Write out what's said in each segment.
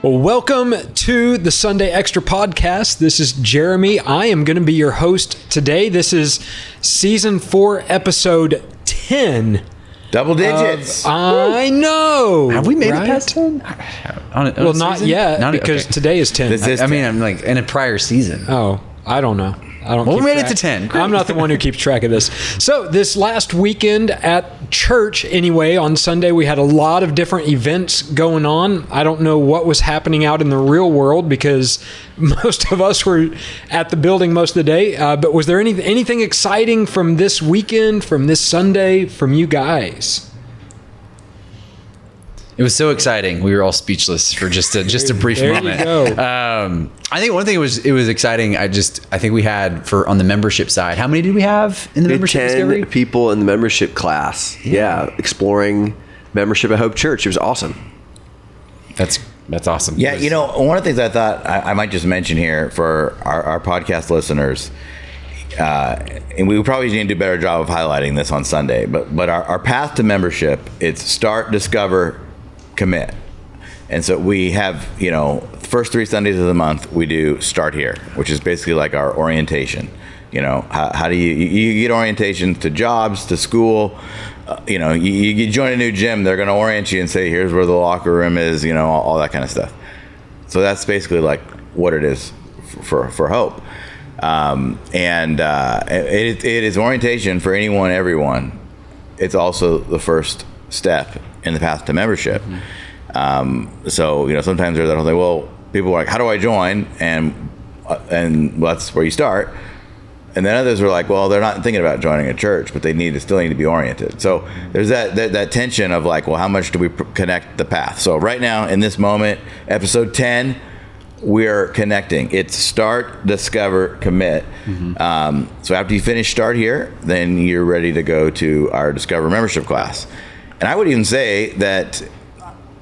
Well, welcome to the Sunday Extra podcast. This is Jeremy. I am going to be your host today. This is season 4, episode 10. Double digits. I know. Have we made right? it past 10? Well, not yet, because today is 10. I mean, I'm like in a prior season. Oh, I don't know. We made it to 10. Great. I'm not the one who keeps track of this. So this last weekend at church, anyway, on Sunday, we had a lot of different events going on. I don't know what was happening out in the real world because most of us were at the building most of the day. But was there anything exciting from this weekend, from this Sunday, from you guys? It was so exciting. We were all speechless for just a brief moment. You go. I think one thing it was exciting. I think we had on the membership side. How many did we have in the membership 10 discovery? people in the membership class. Yeah, exploring membership at Hope Church. It was awesome. That's awesome. Yeah, one of the things I thought I might just mention here for our podcast listeners, and we probably need to do a better job of highlighting this on Sunday, but our path to membership, it's start, discover, commit. And so we have, the first 3 Sundays of the month, we do start here, which is basically like our orientation. How do you get orientation to jobs, to school? You join a new gym, they're going to orient you and say, here's where the locker room is, all that kind of stuff. So that's basically like what it is for Hope. It is orientation for anyone, everyone. It's also the first step in the path to membership. So sometimes there's that whole thing, well, people are like, how do I join? And that's where you start. And then others are like, well, they're not thinking about joining a church, but they still need to be oriented. So there's that tension of like, well, how much do we connect the path? So right now in this moment, episode 10, we're connecting. It's start, discover, commit. So after you finish start here, then you're ready to go to our Discover membership class. And I would even say that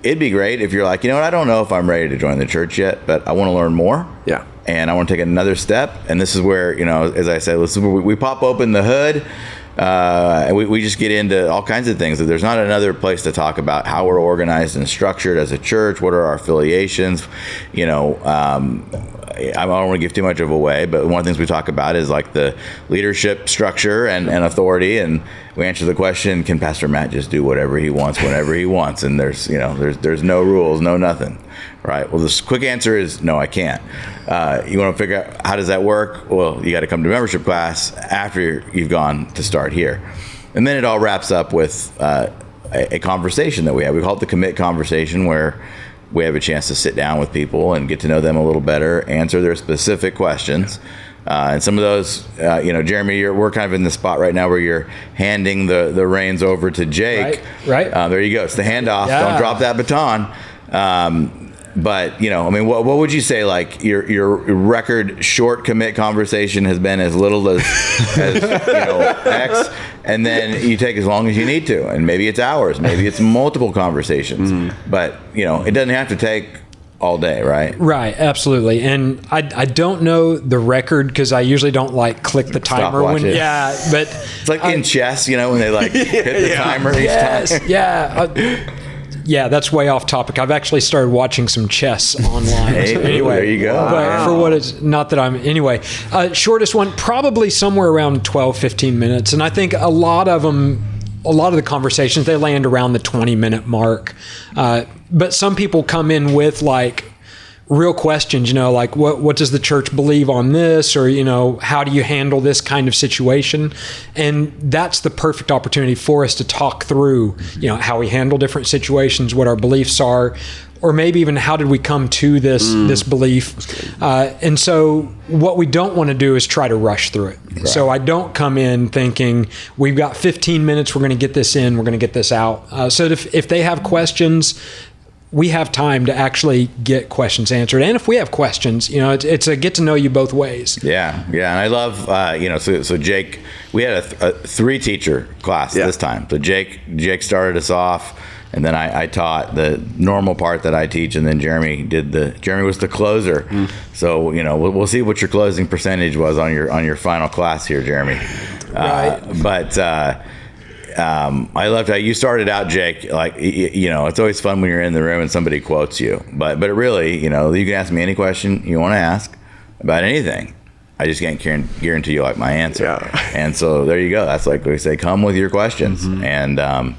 it'd be great if you're like, I don't know if I'm ready to join the church yet, but I want to learn more. Yeah. And I want to take another step. And this is where, as I said, this is where we pop open the hood. And we just get into all kinds of things. There's not another place to talk about how we're organized and structured as a church. What are our affiliations? I don't want to give too much of away, but one of the things we talk about is like the leadership structure and authority. And we answer the question, can Pastor Matt just do whatever he wants, whenever he wants? And there's no rules, no nothing. Right. Well, the quick answer is no, I can't. You want to figure out how does that work? Well, you got to come to membership class after you've gone to start here. And then it all wraps up with a conversation that we have. We call it the commit conversation, where we have a chance to sit down with people and get to know them a little better, answer their specific questions. And some of those, Jeremy, we're kind of in the spot right now where you're handing the reins over to Jake. Right. There you go. It's the handoff. Yeah. Don't drop that baton. But, what would you say, like, your record short commit conversation has been as little as X, and then you take as long as you need to, and maybe it's hours, maybe it's multiple conversations, but, it doesn't have to take all day, right? Right, absolutely. And I don't know the record because I usually don't click the timer Stopwatch it. Yeah, but It's like in chess, when they hit the timer each time. Yeah. Yeah, that's way off topic. I've actually started watching some chess online. Hey, so anyway, there you go. But for what it's not that I'm anyway. Shortest one probably somewhere around 12, 15 minutes, and I think a lot of the conversations they land around the 20-minute mark. But some people come in with real questions, like what does the church believe on this, or how do you handle this kind of situation? And that's the perfect opportunity for us to talk through how we handle different situations, what our beliefs are, or maybe even how did we come to this belief. And so what we don't want to do is try to rush through it. Right. So I don't come in thinking we've got 15 minutes, we're going to get this in, we're going to get this out. So if they have questions, we have time to actually get questions answered. And if we have questions, it's a get to know you both ways. Yeah. And I love, so Jake, we had a 3-teacher class this time. So Jake started us off, and then I taught the normal part that I teach, and then Jeremy was the closer. So, we'll see what your closing percentage was on your final class here, Jeremy. Right. But I loved how you started out, Jake. Like, it's always fun when you're in the room and somebody quotes you. But it really, you can ask me any question you want to ask about anything. I just can't guarantee you like my answer. Yeah. And so there you go. That's like we say, come with your questions. Mm-hmm. And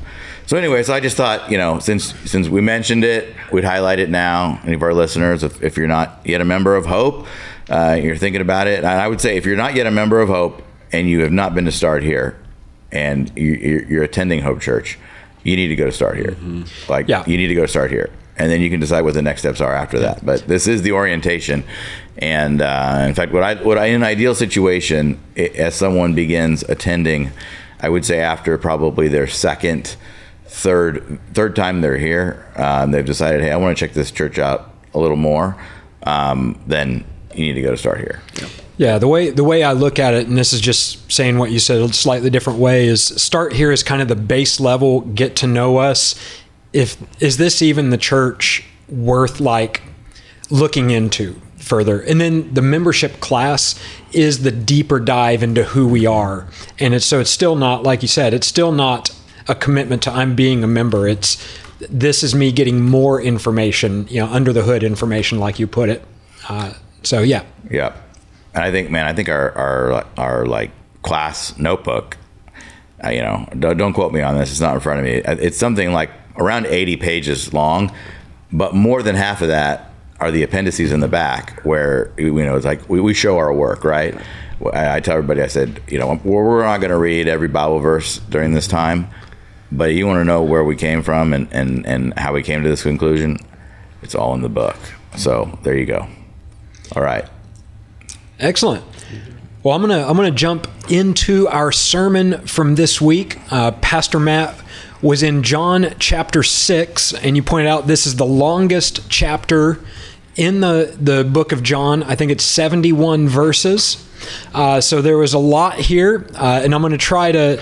so anyway, so I just thought, since we mentioned it, we'd highlight it now. Any of our listeners, if you're not yet a member of Hope, you're thinking about it. And I would say if you're not yet a member of Hope and you have not been to Start Here, and you're attending Hope Church, you need to go to Start Here. Mm-hmm. You need to go to Start Here. And then you can decide what the next steps are after that. But this is the orientation. And in fact, what I in an ideal situation, as someone begins attending, I would say after probably their third time they're here, they've decided, hey, I want to check this church out a little more, then you need to go to Start Here. Yeah, the way I look at it, and this is just saying what you said a slightly different way, is Start Here is kind of the base level, get to know us. Is this even the church worth like looking into further? And then the membership class is the deeper dive into who we are. And it's still not, like you said, it's still not a commitment to I'm being a member. This is me getting more information, under the hood information, like you put it. So yeah. Yeah. And I think our like class notebook, don't quote me on this. It's not in front of me. It's something like around 80 pages long, but more than half of that are the appendices in the back where, it's like we show our work, right? I tell everybody, I said, we're not going to read every Bible verse during this time, but you want to know where we came from and how we came to this conclusion, it's all in the book. So there you go. All right. Excellent. Well, I'm gonna jump into our sermon from this week. Pastor Matt was in John chapter 6, and you pointed out this is the longest chapter in the book of John. I think it's 71 verses. So there was a lot here, and I'm going to try to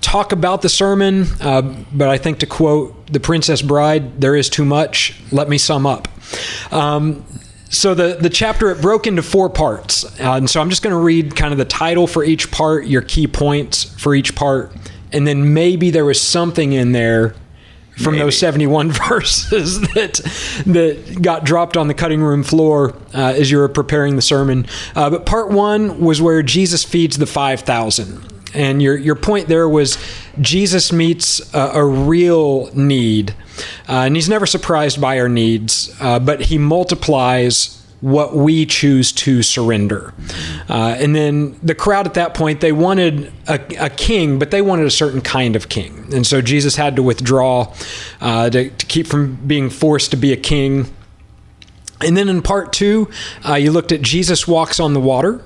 talk about the sermon, but I think to quote The Princess Bride, there is too much. Let me sum up. So the chapter, it broke into 4 parts. And so I'm just going to read kind of the title for each part, your key points for each part, and then maybe there was something in there from those 71 verses that got dropped on the cutting room floor as you were preparing the sermon. But part 1 was where Jesus feeds the 5,000. And your point there was Jesus meets a real need. And he's never surprised by our needs, but he multiplies what we choose to surrender. And then the crowd at that point, they wanted a king, but they wanted a certain kind of king. And so Jesus had to withdraw to keep from being forced to be a king. And then in part 2, you looked at Jesus walks on the water.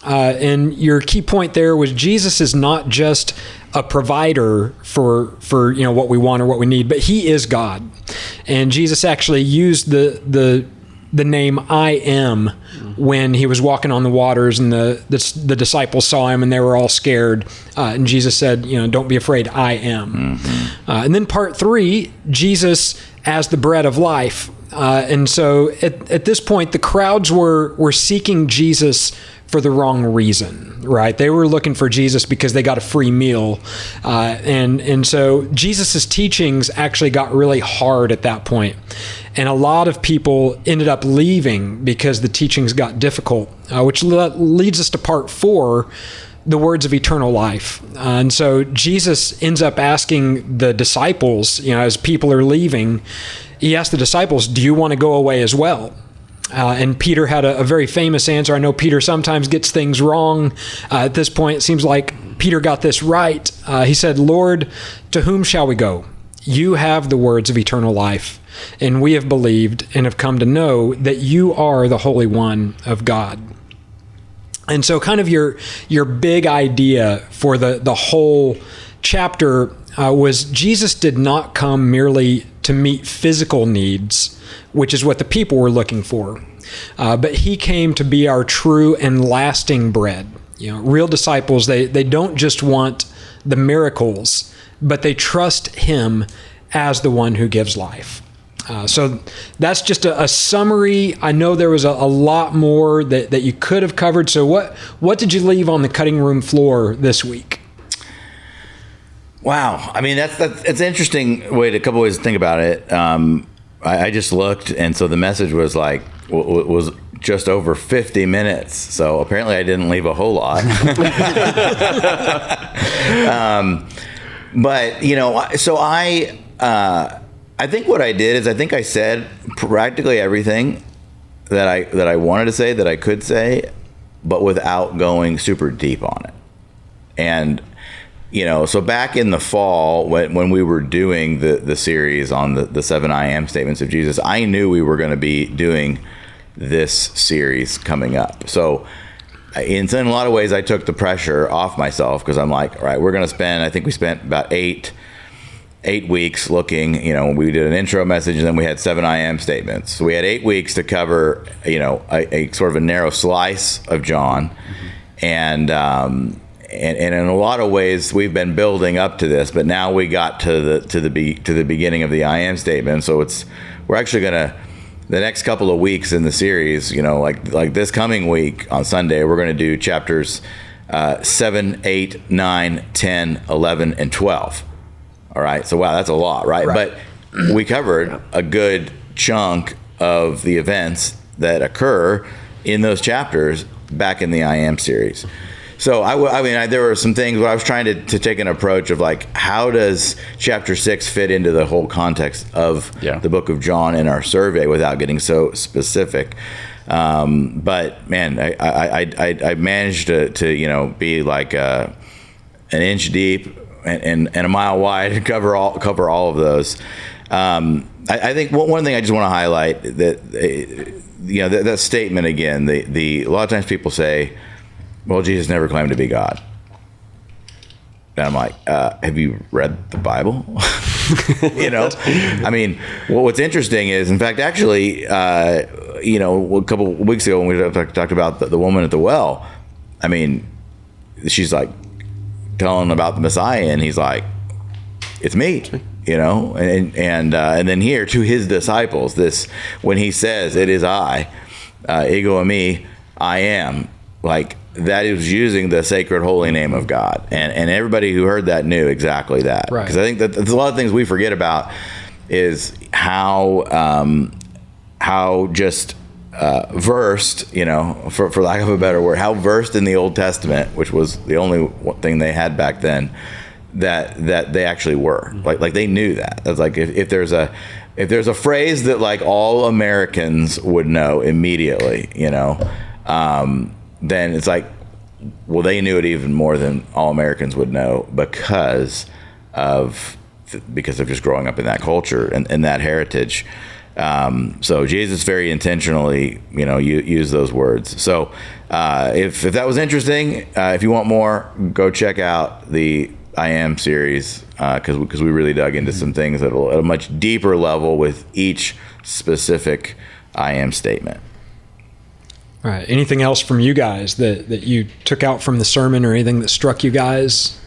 And your key point there was Jesus is not just a provider for what we want or what we need, but he is God. And Jesus actually used the name I am when he was walking on the waters, and the disciples saw him and they were all scared. And Jesus said, don't be afraid, I am. Mm-hmm. And then part 3, Jesus as the bread of life. And so at this point, the crowds were seeking Jesus for the wrong reason, right? They were looking for Jesus because they got a free meal. And so Jesus's teachings actually got really hard at that point. And a lot of people ended up leaving because the teachings got difficult, which leads us to part 4, the words of eternal life. And so Jesus ends up asking the disciples, as people are leaving, he asked the disciples, do you want to go away as well? And Peter had a very famous answer. I know Peter sometimes gets things wrong. At this point, it seems like Peter got this right. He said, Lord, to whom shall we go? You have the words of eternal life, and we have believed and have come to know that you are the Holy One of God. And so kind of your big idea for the whole chapter was Jesus did not come merely to meet physical needs, which is what the people were looking for. But he came to be our true and lasting bread. Real disciples, they don't just want the miracles, but they trust him as the one who gives life. So that's just a summary. I know there was a lot more that you could have covered. So what did you leave on the cutting room floor this week? Wow. I mean, that's it's an interesting a couple ways to think about it. I just looked, and so the message was like was just over 50 minutes. So apparently, I didn't leave a whole lot. But so I think what I did is I think I said practically everything that I wanted to say that I could say, but without going super deep on it. And so back in the fall when we were doing the series on the 7 I am statements of Jesus, I knew we were going to be doing this series coming up. So in a lot of ways, I took the pressure off myself because I'm like, all right, we're going to spend, I think we spent about eight weeks looking, we did an intro message and then we had 7 I am statements. So we had 8 weeks to cover, a sort of a narrow slice of John. Mm-hmm. And in a lot of ways we've been building up to this, but now we got to the beginning of the I am statement. So we're actually going to, the next couple of weeks in the series, like this coming week on Sunday, we're going to do chapters 7, 8, 9, 10, 11, and 12. All right. So, wow, that's a lot, right? But we covered a good chunk of the events that occur in those chapters back in the I am series. So there were some things where I was trying to take an approach of like, how does chapter 6 fit into the whole context of the book of John in our survey without getting so specific. But man, I managed to be like an inch deep and a mile wide and cover all of those. I think one thing I just want to highlight that statement again. A lot of times people say, well, Jesus never claimed to be God. And I'm like, have you read the Bible? I mean, what's interesting is, in fact, actually, a couple of weeks ago when we talked about the woman at the well, I mean, she's like telling about the Messiah, and he's like, it's me. And then here to his disciples, when he says, it is I, ego eimi, I am, like, that is using the sacred holy name of God. And everybody who heard that knew exactly that. Right. Because I think that there's a lot of things we forget about is how just versed, for lack of a better word, how versed in the Old Testament, which was the only thing they had back then, that they actually were. Like they knew that. That's like if there's a phrase that like all Americans would know immediately, then it's like, well, they knew it even more than all Americans would know because of just growing up in that culture and that heritage. So Jesus very intentionally, used those words. So if that was interesting, if you want more, go check out the I Am series because we really dug into some things at a much deeper level with each specific I Am statement. All right. Anything else from you guys that you took out from the sermon or anything that struck you guys?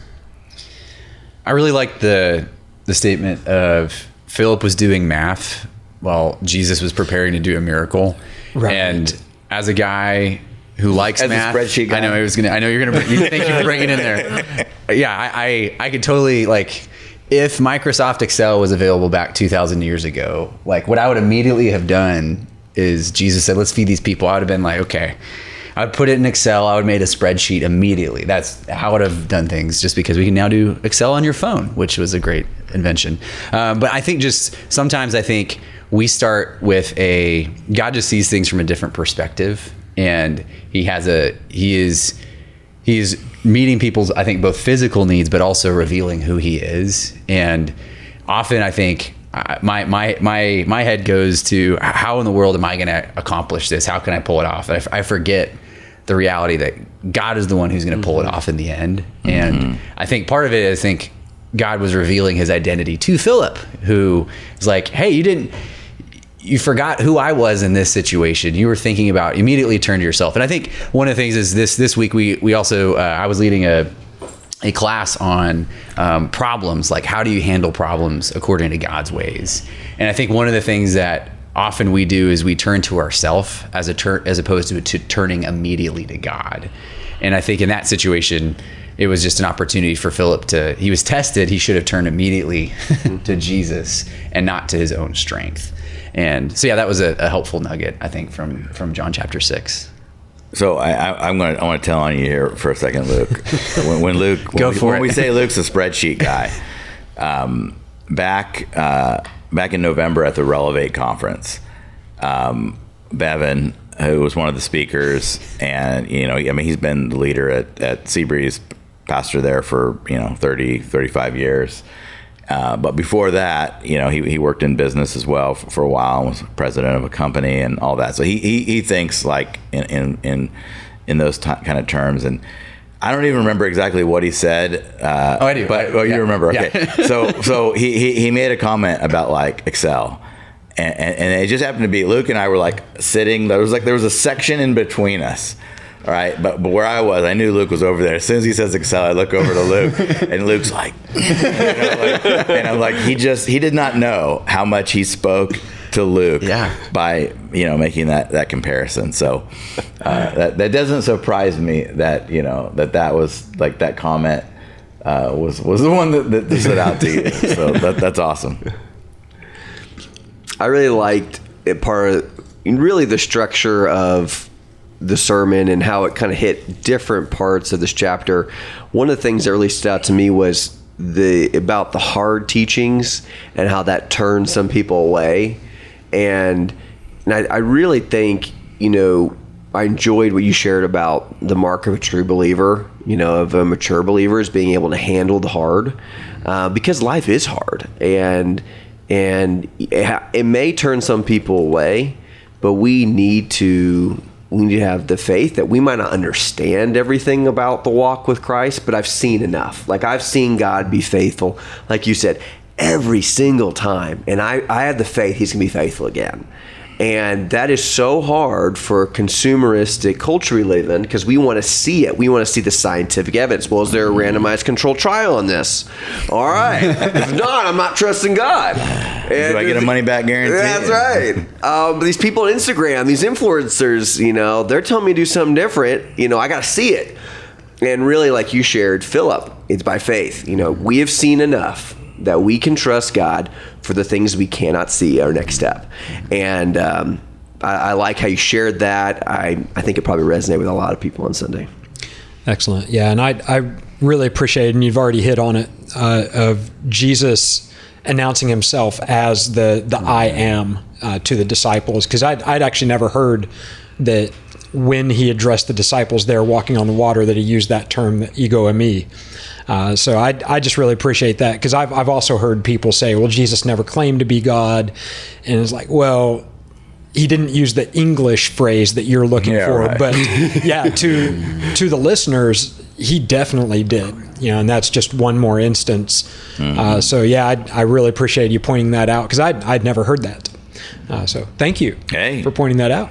I really liked the statement of Philip was doing math while Jesus was preparing to do a miracle. Right. And as a guy who likes math, a spreadsheet guy. I know you're gonna. Thank you for bringing it in there. Yeah, I could totally like. If Microsoft Excel was available back 2,000 years ago, like what I would immediately have done is Jesus said, let's feed these people. I would have been like, okay, I would put it in Excel. I would have made a spreadsheet immediately. That's how I would have done things, just because we can now do Excel on your phone, which was a great invention. But I think sometimes we start with God just sees things from a different perspective, and he is meeting people's, I think, both physical needs, but also revealing who he is. And often I think my head goes to, how in the world am I going to accomplish this? How can I pull it off? I forget the reality that God is the one who's going to pull it off in the end. Mm-hmm. And I think part of it is, I think God was revealing his identity to Philip, who is like, hey, you forgot who I was in this situation. You were thinking about, immediately turn to yourself. And I think one of the things is this week we also I was leading a class on problems, like how do you handle problems according to God's ways. And I think one of the things that often we do is we turn to ourselves as opposed to turning immediately to God. And I think in that situation, it was just an opportunity for Philip he was tested. He should have turned immediately to Jesus and not to his own strength. And so, yeah, that was a helpful nugget, I think, from John chapter 6. So I want to tell on you here for a second, Luke. When we say Luke's a spreadsheet guy, back in November at the Relevate conference, Bevan, who was one of the speakers, and he's been the leader at Seabreeze, pastor there for 30, 35 years. But before that, he worked in business as well for a while and was president of a company and all that. So he thinks like in those kind of terms. And I don't even remember exactly what he said. I do. But you remember. Okay. Yeah. So he made a comment about like Excel. And it just happened to be Luke and I were like sitting. There was a section in between us. All right, but where I was, I knew Luke was over there. As soon as he says Excel, I look over to Luke, and Luke's like, and I'm like, he did not know how much he spoke to Luke by making that comparison. So that doesn't surprise me that that was like that comment was the one that stood out to you. So that's awesome. I really liked it, really the structure of the sermon and how it kind of hit different parts of this chapter. One of the things that really stood out to me was about the hard teachings and how that turned some people away. And I really think, I enjoyed what you shared about the mark of a true believer, of a mature believer is being able to handle the hard, because life is hard, and it may turn some people away, but we need to have the faith that we might not understand everything about the walk with Christ, but I've seen enough. Like I've seen God be faithful, like you said, every single time. And I have the faith he's going to be faithful again. And that is so hard for consumeristic culture we live in, because we want to see it. We want to see the scientific evidence. Well, is there a randomized controlled trial on this? All right. If not, I'm not trusting God. And do I get a money back guarantee? That's right. These people on Instagram, these influencers, they're telling me to do something different. I got to see it. And really, like you shared, Philip, it's by faith. We have seen enough that we can trust God for the things we cannot see, our next step. And I like how you shared that. I think it probably resonated with a lot of people on Sunday. Excellent. Yeah, and I really appreciate it, and you've already hit on it, of Jesus announcing himself as the I am to the disciples, because I'd actually never heard that when he addressed the disciples there walking on the water that he used that term, ego eimi. So I just really appreciate that, because I've also heard people say, well, Jesus never claimed to be God. And it's like, well, he didn't use the English phrase that you're looking for. Right. But yeah, to the listeners, he definitely did. And that's just one more instance. Mm-hmm. So yeah, I really appreciate you pointing that out, because I'd never heard that. So thank you for pointing that out.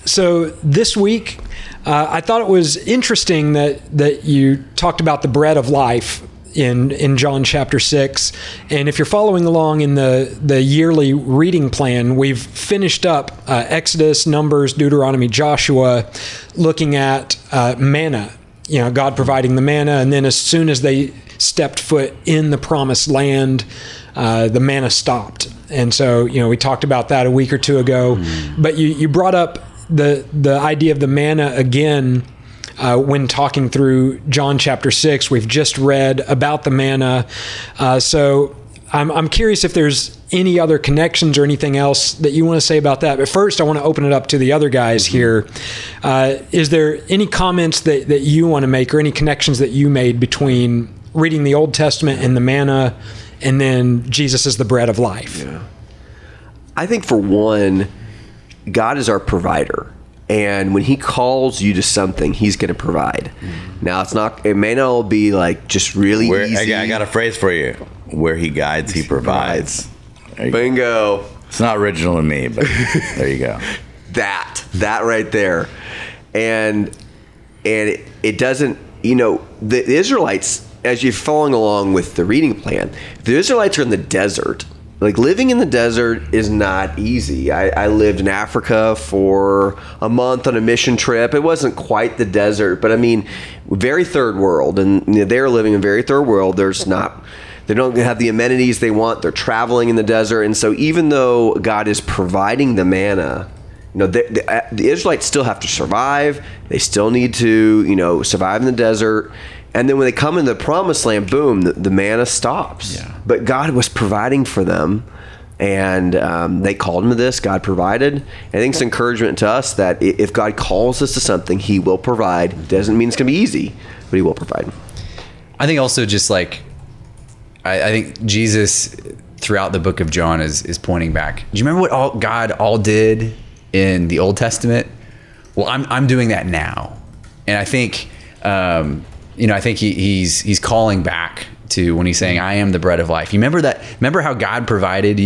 So this week, I thought it was interesting that you talked about the bread of life in John chapter 6. And if you're following along in the yearly reading plan, we've finished up Exodus, Numbers, Deuteronomy, Joshua, looking at manna, God providing the manna. And then as soon as they stepped foot in the promised land, the manna stopped. And so, we talked about that a week or two ago. Mm. But you brought up the idea of the manna again when talking through John chapter 6. We've just read about the manna. So I'm curious if there's any other connections or anything else that you want to say about that. But first, I want to open it up to the other guys here. Is there any comments that you want to make, or any connections that you made between reading the Old Testament and the manna, and then Jesus is the bread of life? Yeah. I think for one, God is our provider. And when he calls you to something, he's going to provide. Mm-hmm. Now, it may not be like just really easy. I got a phrase for you. Where he guides, he provides. Bingo. It's not original to me, but there you go. That right there. And it doesn't, the Israelites, as you're following along with the reading plan, the Israelites are in the desert. like living in the desert is not easy. I lived in Africa for a month on a mission trip. It wasn't quite the desert, but I mean, very third world, and they're living in very third world. They don't have the amenities they want. They're traveling in the desert, and so even though God is providing the manna, the Israelites still have to survive. They still need to survive in the desert. And then when they come into the promised land, boom, the manna stops. Yeah. But God was providing for them, and they called him to this. God provided. I think it's encouragement to us that if God calls us to something, he will provide. Doesn't mean it's going to be easy, but he will provide. I think also just like, I think Jesus throughout the book of John is pointing back. Do you remember what God did in the Old Testament? Well, I'm doing that now. And I think, I think he's calling back to when he's saying, I am the bread of life. You remember how God provided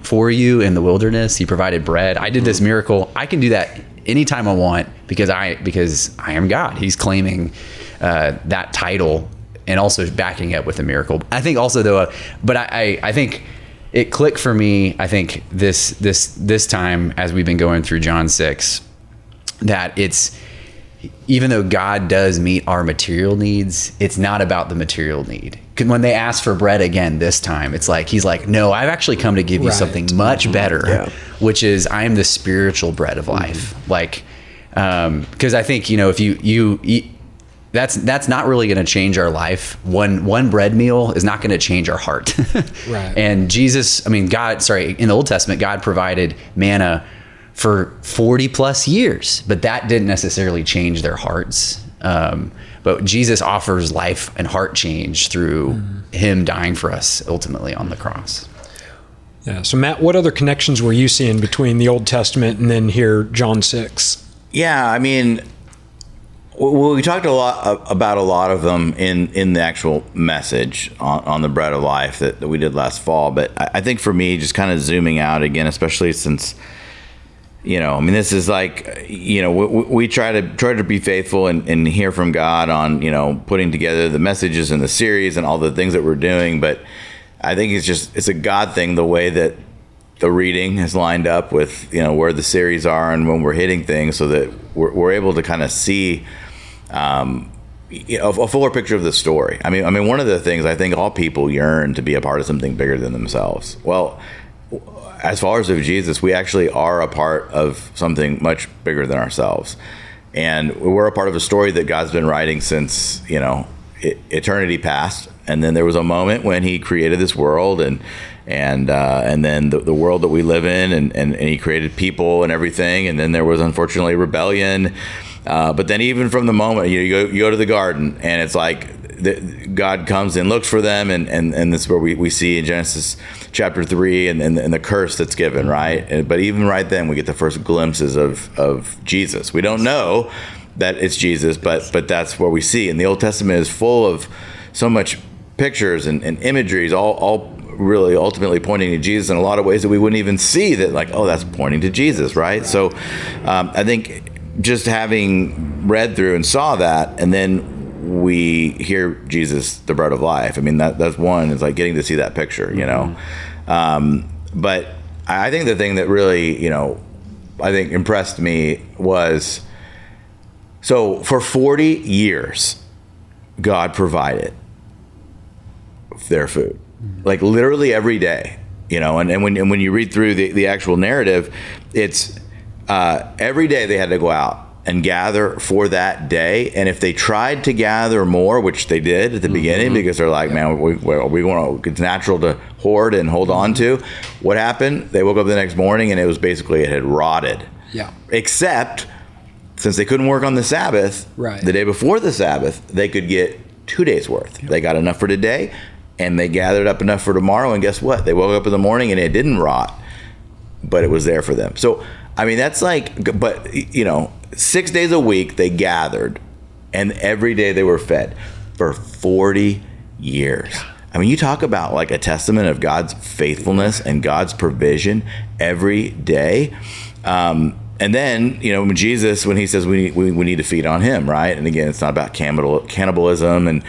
for you in the wilderness? He provided bread. I did this miracle. I can do that anytime I want because I am God. He's claiming that title and also backing up with a miracle. I think also though, but I think it clicked for me. I think this time as we've been going through John 6, that even though God does meet our material needs, it's not about the material need. When they ask for bread again this time, it's like he's like, no, I've actually come to give you something much better, which is I am the spiritual bread of life. Like, because I think if you eat, that's not really going to change our life. One bread meal is not going to change our heart. Right. And Jesus, in the Old Testament, God provided manna for 40 plus years, but that didn't necessarily change their hearts. But Jesus offers life and heart change through him dying for us ultimately on the cross. Yeah. So Matt, what other connections were you seeing between the Old Testament and then here John 6? Yeah, we talked about a lot of them in the actual message on the bread of life that we did last fall. But I think for me, just kind of zooming out again, especially since this is like, we try to be faithful and hear from God on, putting together the messages in the series and all the things that we're doing. But I think it's a God thing, the way that the reading is lined up with, where the series are and when we're hitting things, so that we're able to kind of see a fuller picture of the story. One of the things I think all people yearn to be a part of something bigger than themselves. Well, as followers of Jesus, we actually are a part of something much bigger than ourselves. And we're a part of a story that God's been writing since, eternity past. And then there was a moment when he created this world and then the world that we live in and he created people and everything. And then there was unfortunately rebellion. But then even from the moment you go to the garden and it's like God comes and looks for them, and this is where we see in Genesis chapter 3 and the curse that's given, right? But even right then we get the first glimpses of Jesus. We don't know that it's Jesus, but that's what we see. And the Old Testament is full of so much pictures and imageries, all really ultimately pointing to Jesus in a lot of ways that we wouldn't even see that, like, oh, that's pointing to Jesus, right? So I think just having read through and saw that, and then we hear Jesus, the bread of life. That's one. It's like getting to see that picture, But I think the thing that really, I think impressed me was, so for 40 years, God provided their food, like literally every day, and when you read through the actual narrative, it's every day they had to go out and gather for that day. And if they tried to gather more, which they did at the beginning, because they're like, man, we want to, it's natural to hoard and hold on to. What happened? They woke up the next morning and it was basically, it had rotted. Yeah. Except since they couldn't work on the Sabbath, right, the day before the Sabbath, they could get 2 days worth. Yep. They got enough for today and they gathered up enough for tomorrow. And guess what? They woke up in the morning and it didn't rot, but it was there for them. So, that's like, but 6 days a week they gathered, and every day they were fed for 40 years. You talk about like a testament of God's faithfulness and God's provision every day. And then, when Jesus, when he says we need to feed on him, right? And again, it's not about cannibalism and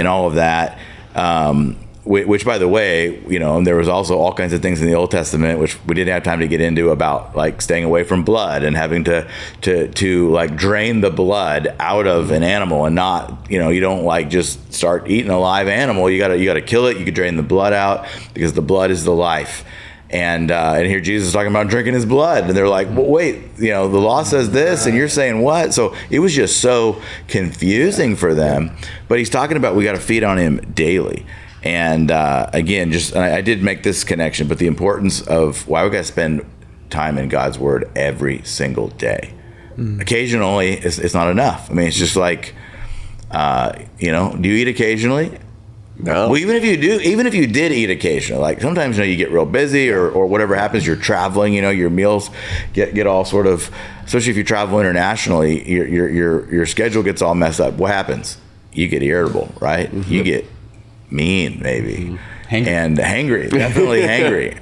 all of that. which by the way, there was also all kinds of things in the Old Testament which we didn't have time to get into, about like staying away from blood and having to like drain the blood out of an animal, and not, you don't like just start eating a live animal. You gotta kill it. You could drain the blood out, because the blood is the life. And here Jesus is talking about drinking his blood, and they're like, well, wait, the law says this, and you're saying what? So it was just so confusing for them. But he's talking about we got to feed on him daily. And again, I did make this connection, but the importance of why we got to spend time in God's word every single day. Occasionally, it's not enough. I mean, it's just like, do you eat occasionally? No. Well, even if you did eat occasionally, like sometimes you get real busy or whatever happens, you're traveling, your meals get all sort of, especially if you travel internationally, your schedule gets all messed up. What happens? You get irritable, right? Mm-hmm. You get mean, maybe, and hangry, definitely hangry,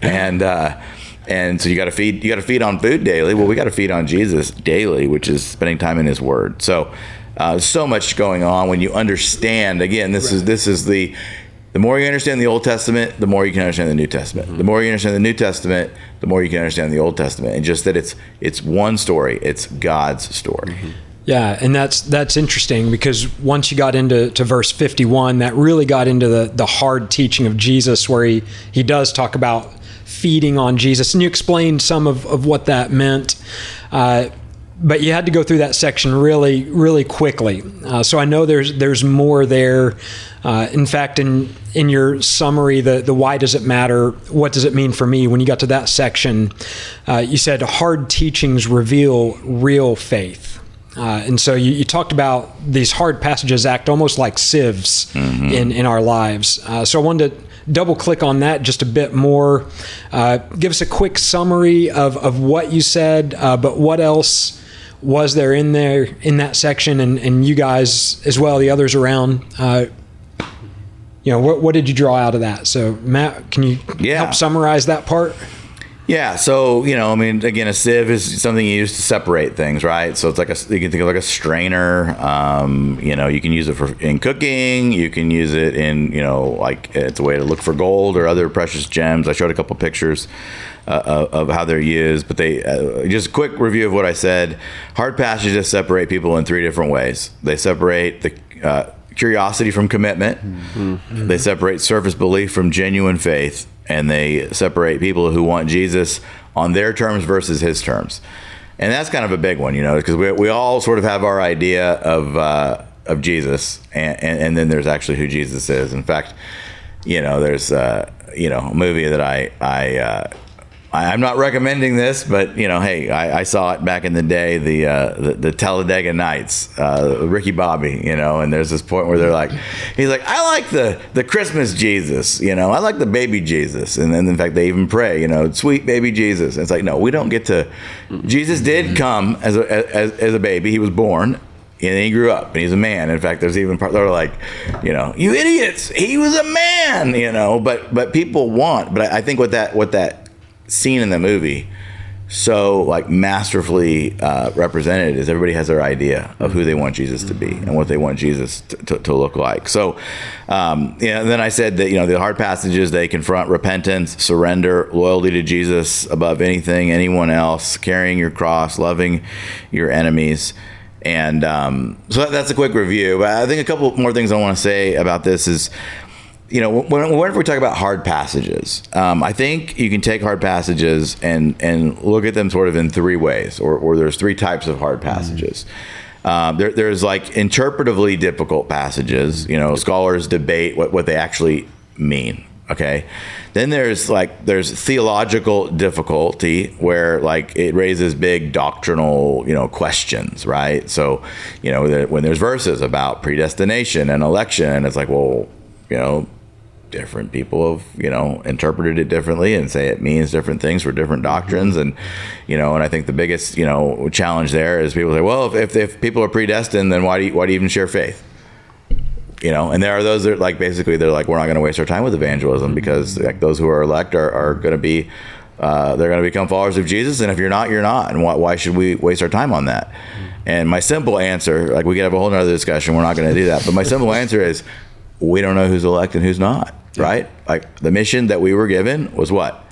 and so you got to feed on food daily. Well, we got to feed on Jesus daily, which is spending time in His Word. So. So much going on when you understand. Again, this is the more you understand the Old Testament, the more you can understand the New Testament. Mm-hmm. The more you understand the New Testament, the more you can understand the Old Testament. And just that it's one story. It's God's story. Mm-hmm. Yeah, and that's interesting, because once you got into verse 51, that really got into the hard teaching of Jesus, where he does talk about feeding on Jesus, and you explained some of what that meant. But you had to go through that section really, really quickly. So I know there's more there. In fact, in your summary, the why does it matter? What does it mean for me? When you got to that section, you said hard teachings reveal real faith. And so you talked about these hard passages act almost like sieves in our lives. So I wanted to double click on that just a bit more. Give us a quick summary of what you said, but what else was there in that section, and you guys as well, the others around, what did you draw out of that? So Matt, can you help summarize that part? Yeah. So, again, a sieve is something you use to separate things, right? So it's like you can think of like a strainer. You can use it in cooking. You can use it in, like it's a way to look for gold or other precious gems. I showed a couple pictures of how they're used, but they just a quick review of what I said. Hard passages separate people in three different ways. They separate the curiosity from commitment. Mm-hmm. They separate surface belief from genuine faith, and they separate people who want Jesus on their terms versus His terms. And that's kind of a big one, because we all sort of have our idea of Jesus, and then there's actually who Jesus is. In fact, there's a movie that I'm not recommending this, but hey, I saw it back in the day, the Talladega Nights, Ricky Bobby, and there's this point where he's like, I like the Christmas Jesus, I like the baby Jesus, and then in fact they even pray, sweet baby Jesus. And it's like, no, we don't get to. Jesus did come as a baby. He was born. And he grew up, and he's a man. In fact, there's even part that are like, you idiots, he was a man, But people want. But I think what that scene in the movie so like masterfully represented is everybody has their idea of who they want Jesus to be and what they want Jesus to look like. So then I said that the hard passages, they confront repentance, surrender, loyalty to Jesus above anything, anyone else, carrying your cross, loving your enemies. And so that's a quick review. But I think a couple more things I want to say about this is, whenever we talk about hard passages, I think you can take hard passages and look at them sort of in three ways, or there's three types of hard passages. There's like interpretively difficult passages. Scholars debate what they actually mean. Okay. Then there's theological difficulty, where like it raises big doctrinal, questions, right? So, when there's verses about predestination and election, and it's like, well, different people have, interpreted it differently and say it means different things for different doctrines. And, and I think the biggest, challenge there is people say, well, if people are predestined, then why do you even share faith? And there are those that they're like, we're not going to waste our time with evangelism, because those who are elect are going to be, they're going to become followers of Jesus. And if you're not, you're not. And why should we waste our time on that? And my simple answer, we could have a whole nother discussion. We're not going to do that. But my simple answer is, we don't know who's elect and who's not. right? Like the mission that we were given was what?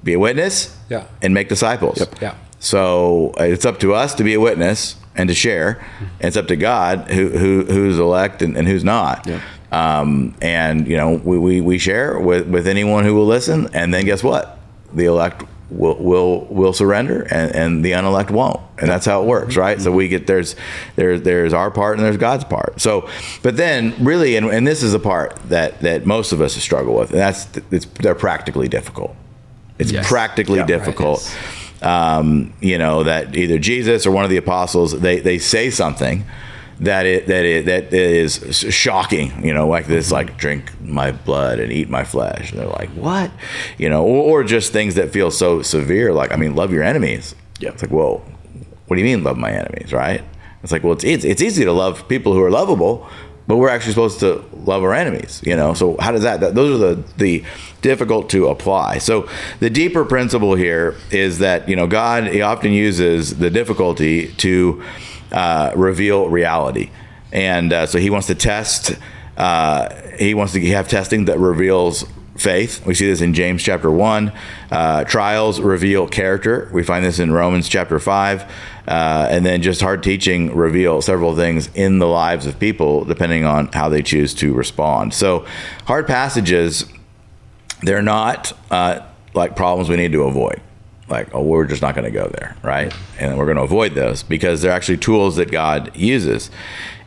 Be a witness and make disciples. Yeah. So it's up to us to be a witness and to share. And it's up to God who's elect and who's not. Yeah. And we share with anyone who will listen. And then guess what? The elect will surrender and the unelect won't. And that's how it works, right? So we get there's our part and there's God's part. So, but then really, and this is the part that most of us struggle with, and they're practically difficult. It's practically difficult. Right, that either Jesus or one of the apostles, they say something that is shocking, like this, like drink my blood and eat my flesh. And they're like, what? Or just things that feel so severe, like, love your enemies. Yeah. It's like, whoa, what do you mean love my enemies, right? It's like, well, it's easy to love people who are lovable, but we're actually supposed to love our enemies, So how does that those are the difficult to apply. So the deeper principle here is that, God, he often uses the difficulty to reveal reality. And so he wants to test, he wants to have testing that reveals faith. We see this in James chapter 1. Trials reveal character. We find this in Romans chapter 5. And then just hard teaching reveal several things in the lives of people depending on how they choose to respond. So hard passages, they're not like problems we need to avoid. Like, oh, we're just not going to go there, right? And we're going to avoid those because they're actually tools that God uses.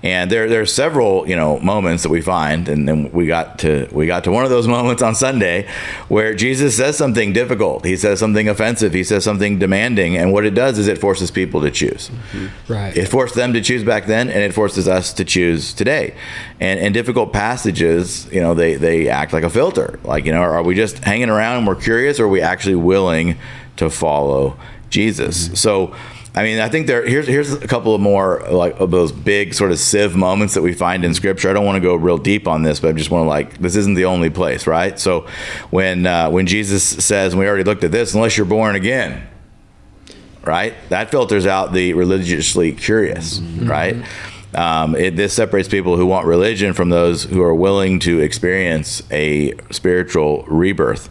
And there are several, moments that we find, and then we got to one of those moments on Sunday where Jesus says something difficult. He says something offensive. He says something demanding. And what it does is it forces people to choose. Mm-hmm. Right. It forced them to choose back then, and it forces us to choose today. And difficult passages, they act like a filter. Like, are we just hanging around and we're curious, or are we actually willing to follow Jesus? Mm-hmm. So, I think here's a couple of more like of those big sort of sieve moments that we find in Scripture. I don't want to go real deep on this, but I just want to this isn't the only place, right? So when Jesus says, and we already looked at this, unless you're born again, right? That filters out the religiously curious, mm-hmm. right? This separates people who want religion from those who are willing to experience a spiritual rebirth.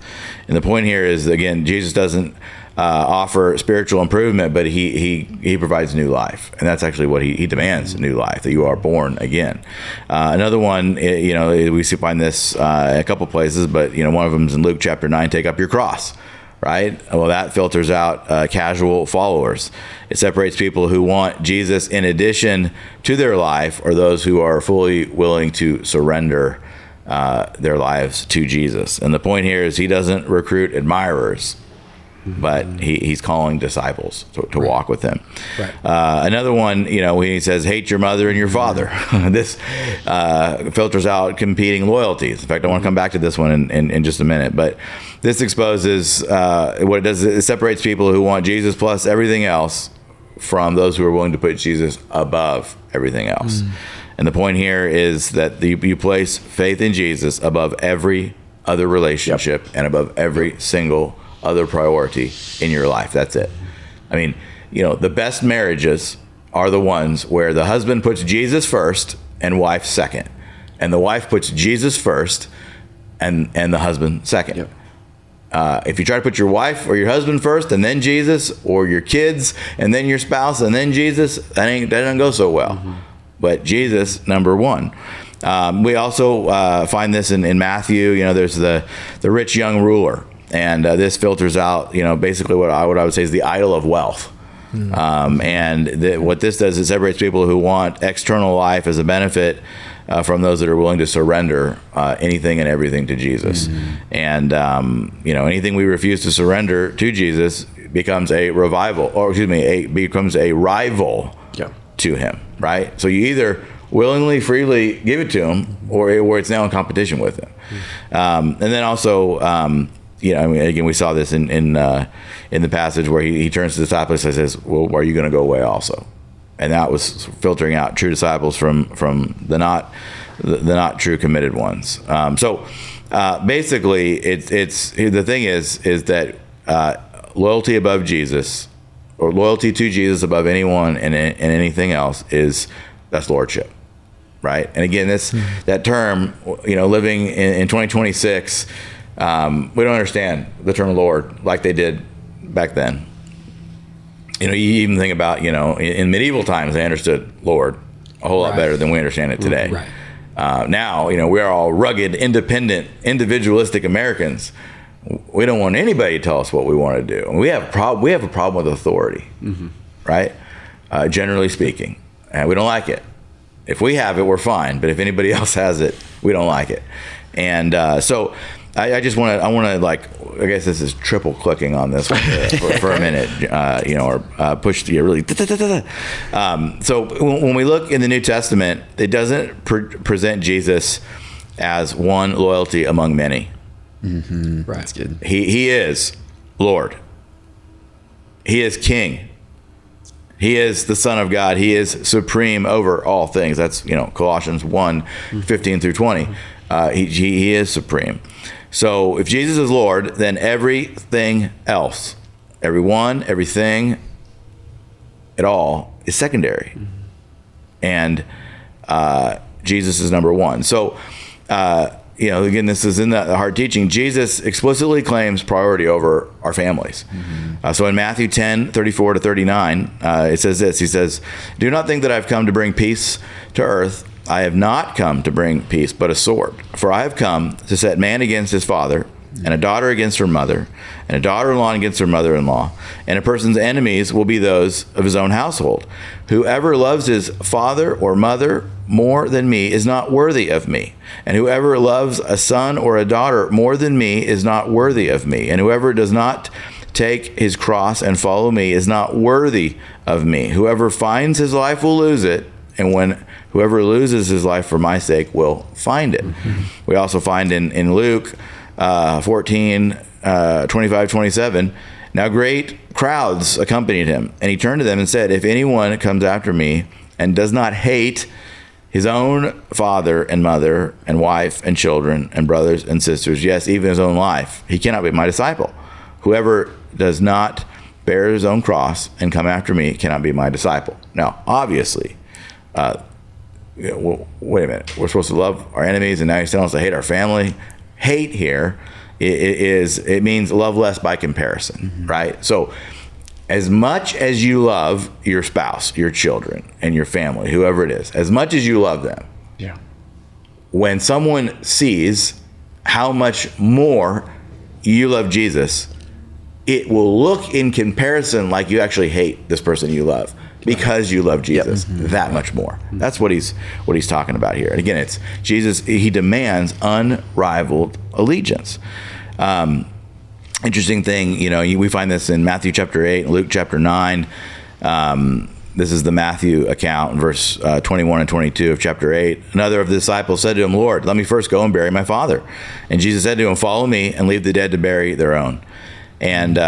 And the point here is, again, Jesus doesn't offer spiritual improvement, but he provides new life, and that's actually what he demands: new life, that you are born again. Another one, we find this in a couple places, but one of them is in Luke chapter 9. Take up your cross, right? Well, that filters out casual followers. It separates people who want Jesus in addition to their life, or those who are fully willing to surrender their lives to Jesus. And the point here is, he doesn't recruit admirers, but he's calling disciples to walk with him. Right. Another one, when he says, hate your mother and your father. This filters out competing loyalties. In fact, I want to come back to this one in just a minute. But this exposes what it does. It separates people who want Jesus plus everything else from those who are willing to put Jesus above everything else. And the point here is that you place faith in Jesus above every other relationship and above every single other priority in your life. That's it. The best marriages are the ones where the husband puts Jesus first and wife second, and the wife puts Jesus first and the husband second. Yep. If you try to put your wife or your husband first and then Jesus, or your kids and then your spouse and then Jesus, that doesn't go so well. Mm-hmm. But Jesus, number one. We also find this in Matthew. There's the rich young ruler. And this filters out, basically what I would say is the idol of wealth. What this does is separates people who want external life as a benefit from those that are willing to surrender anything and everything to Jesus. And anything we refuse to surrender to Jesus becomes a becomes a rival to him, right? So you either willingly, freely give it to him, or it's now in competition with him. And then also, again, we saw this in the passage where he turns to the disciples and says, well, are you going to go away also? And that was filtering out true disciples from the not true committed ones. So basically, it's the thing is that loyalty above Jesus, or loyalty to Jesus above anyone and anything else, that's lordship. right? And again, that term, living in 2026, we don't understand the term Lord like they did back then. You even think about, in medieval times, they understood Lord a whole lot better than we understand it today. Right. Now, we are all rugged, independent, individualistic Americans. We don't want anybody to tell us what we want to do. And we have a problem with authority, right? Generally speaking, and we don't like it. If we have it, we're fine. But if anybody else has it, we don't like it. And so I just want to I guess this is triple clicking on this one for a minute, or push to really. So when we look in the New Testament, it doesn't present Jesus as one loyalty among many. Mm-hmm. Right. That's good. He is Lord. He is King. He is the Son of God. He is supreme over all things. That's Colossians 1:15 through 20. He is supreme. So if Jesus is Lord, then everything else, everything, it all is secondary, and Jesus is number one. So. Again, this is in the hard teaching. Jesus explicitly claims priority over our families. So in Matthew 10:34 to 39, it says this. He says, "Do not think that I've come to bring peace to earth. I have not come to bring peace, but a sword. For I have come to set man against his father, and a daughter against her mother, and a daughter-in-law against her mother-in-law. And a person's enemies will be those of his own household. Whoever loves his father or mother more than me is not worthy of me. And whoever loves a son or a daughter more than me is not worthy of me. And whoever does not take his cross and follow me is not worthy of me. Whoever finds his life will lose it, and whoever loses his life for my sake will find it." We also find in Luke 14, 25, 27, "Now great crowds accompanied him, and he turned to them and said, if anyone comes after me and does not hate his own father and mother and wife and children and brothers and sisters, yes, even his own life, he cannot be my disciple. Whoever does not bear his own cross and come after me cannot be my disciple." Now, obviously, wait a minute. We're supposed to love our enemies, and now he's telling us to hate our family. Hate here it means love less by comparison, right? So as much as you love your spouse, your children, and your family, whoever it is, as much as you love them, when someone sees how much more you love Jesus, it will look in comparison like you actually hate this person you love, because you love Jesus that much more. That's what he's talking about here. And again, it's Jesus. He demands unrivaled allegiance. Interesting thing, we find this in Matthew chapter 8, Luke chapter 9. This is the Matthew account in verse 21 and 22 of chapter 8. Another of the disciples said to him, "Lord, let me first go and bury my father." And Jesus said to him, "Follow me and leave the dead to bury their own." And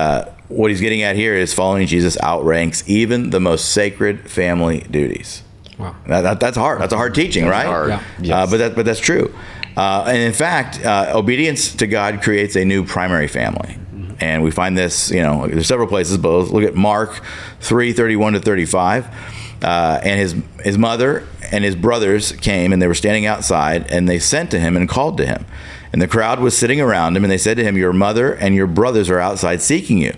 what he's getting at here is following Jesus outranks even the most sacred family duties. Wow. That's hard. That's a hard teaching, right? Hard. Yeah. Yes. But that's true. And in fact, obedience to God creates a new primary family. And we find this, there's several places, but let's look at Mark 3:31 to 35. And his mother and his brothers came, and they were standing outside, and they sent to him and called to him. And the crowd was sitting around him, and they said to him, "Your mother and your brothers are outside seeking you."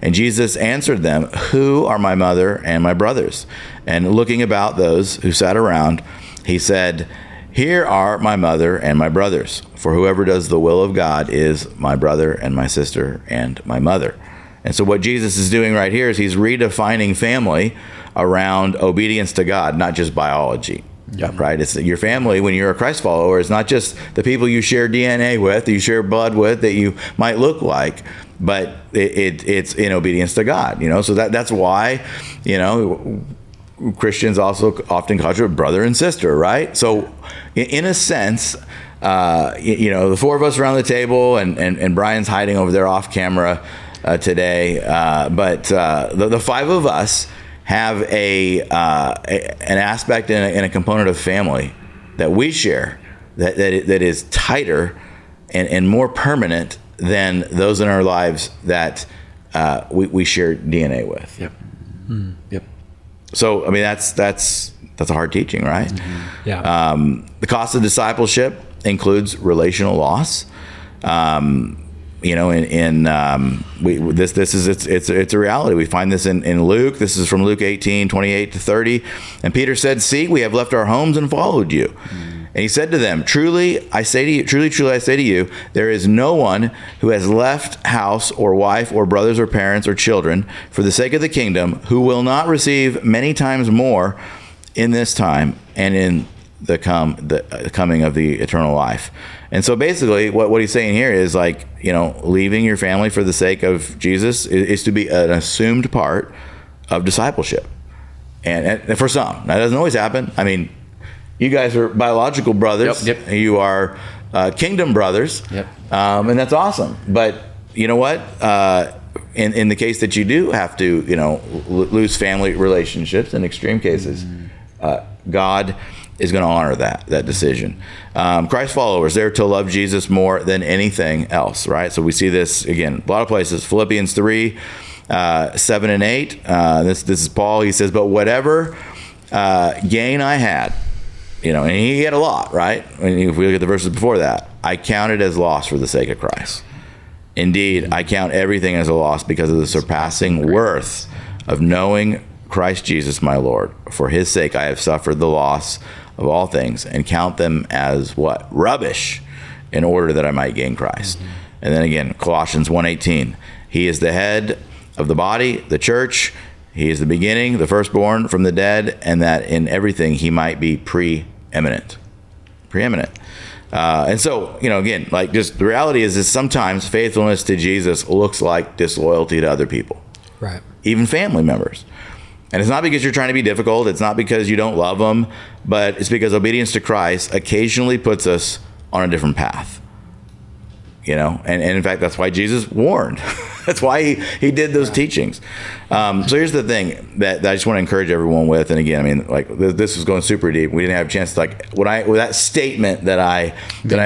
And Jesus answered them, "Who are my mother and my brothers?" And looking about those who sat around, he said, "Here are my mother and my brothers. For whoever does the will of God is my brother and my sister and my mother." And so what Jesus is doing right here is he's redefining family around obedience to God, not just biology. Right? It's your family when you're a Christ follower. It's not just the people you share DNA with, you share blood with, that you might look like, but it's in obedience to God. So that's why Christians also often call you brother and sister, right? So in a sense, the four of us around the table, and Brian's hiding over there off camera today, but the five of us have an aspect and a component of family that we share that is tighter and more permanent than those in our lives that we share DNA with. Yep. So I mean, that's a hard teaching, right? Yeah. The cost of discipleship includes relational loss. You know, it's a reality. We find this in Luke. This is from Luke 18:28-30. And Peter said, "See, we have left our homes and followed you." And he said to them, truly, I say to you, truly, I say to you, there is no one who has left house or wife or brothers or parents or children for the sake of the kingdom who will not receive many times more in this time and in the coming of the eternal life. And so basically what he's saying here is like, you know, leaving your family for the sake of Jesus is to be an assumed part of discipleship. And for some, that doesn't always happen. I mean, you guys are biological brothers. Yep. You are kingdom brothers. Yep. And that's awesome. But you know what? In the case that you do have to, you know, lose family relationships in extreme cases, God is going to honor that decision. Christ followers, they're to love Jesus more than anything else, right? So we see this, again, a lot of places. Philippians 3, 7 and 8. This is Paul. He says, but whatever gain I had, you know, and he had a lot, right? And if we look at the verses before that, I count it as loss for the sake of Christ. Indeed, I count everything as a loss because of the surpassing worth of knowing Christ Jesus my Lord. For his sake I have suffered the loss of all things and count them as what? Rubbish, in order that I might gain Christ. And then again, Colossians 1:18. He is the head of the body, the church. He is the beginning, the firstborn from the dead, and that in everything he might be preeminent. And so, you know, again, like just the reality is sometimes faithfulness to Jesus looks like disloyalty to other people. Right. Even family members. And it's not because you're trying to be difficult. It's not because you don't love them, but it's because obedience to Christ occasionally puts us on a different path. You know, and in fact, that's why Jesus warned. That's why he did those teachings. So here's the thing that I just want to encourage everyone with. And again, I mean, like this was going super deep. We didn't have a chance to with that statement that I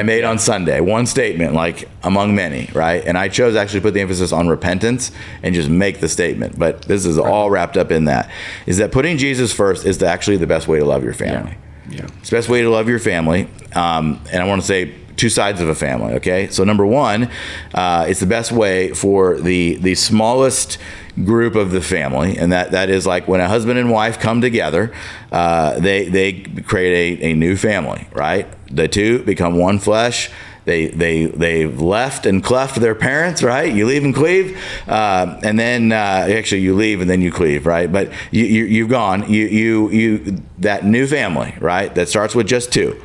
made on Sunday, one statement, like among many, right? And I chose actually to put the emphasis on repentance and just make the statement. But this is all wrapped up in that. Is that putting Jesus first is actually the best way to love your family. Yeah. It's the best way to love your family. And I want to say two sides of a family, okay? So number one, it's the best way for the smallest group of the family, and that is like when a husband and wife come together, they create a new family, right? The two become one flesh. They've left and cleft their parents, right? You leave and cleave, and then actually you leave and then you cleave, right? But you've gone. You that new family, right? That starts with just two.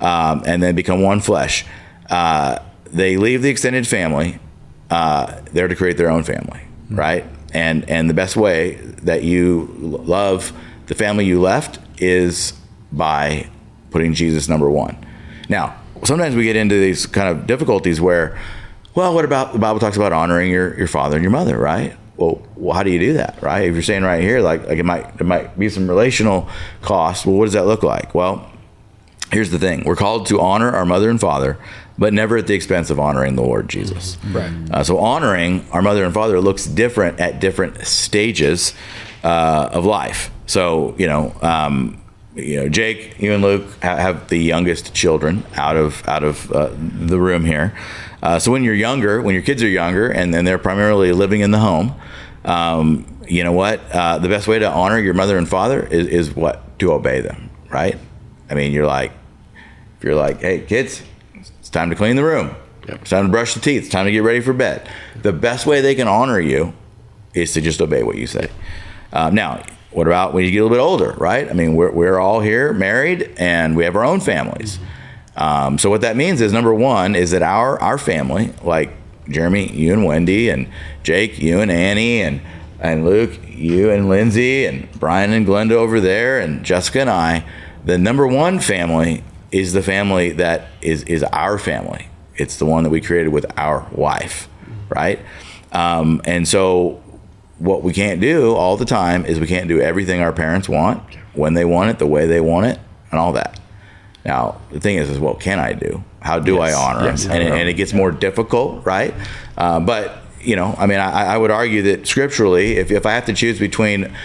And then become one flesh. They leave the extended family. They're to create their own family, right? And the best way that you love the family you left is by putting Jesus number one. Now, sometimes we get into these kind of difficulties where, well, what about the Bible talks about honoring your father and your mother, right? Well, how do you do that, right? If you're saying right here, like there might be some relational cost. Well, what does that look like? Well, here's the thing. We're called to honor our mother and father, but never at the expense of honoring the Lord Jesus. Right. So honoring our mother and father looks different at different stages of life. So, Jake, you and Luke have the youngest children out of the room here. So when your kids are younger and then they're primarily living in the home, you know what? The best way to honor your mother and father is what? To obey them, right? I mean, you're like, hey, kids, it's time to clean the room. Yep. It's time to brush the teeth. It's time to get ready for bed. The best way they can honor you is to just obey what you say. Now, what about when you get a little bit older, right? I mean, we're all here married and we have our own families. So what that means is, number one, is that our family, like Jeremy, you and Wendy, and Jake, you and Annie, and Luke, you and Lindsay, and Brian and Glenda over there, and Jessica and I, the number one family is the family that is our family. It's the one that we created with our wife, right? And so what we can't do all the time is we can't do everything our parents want, when they want it, the way they want it, and all that. Now, the thing is what can I do? How do I honor them? And it gets more difficult, right? But, I would argue that scripturally, if I have to choose between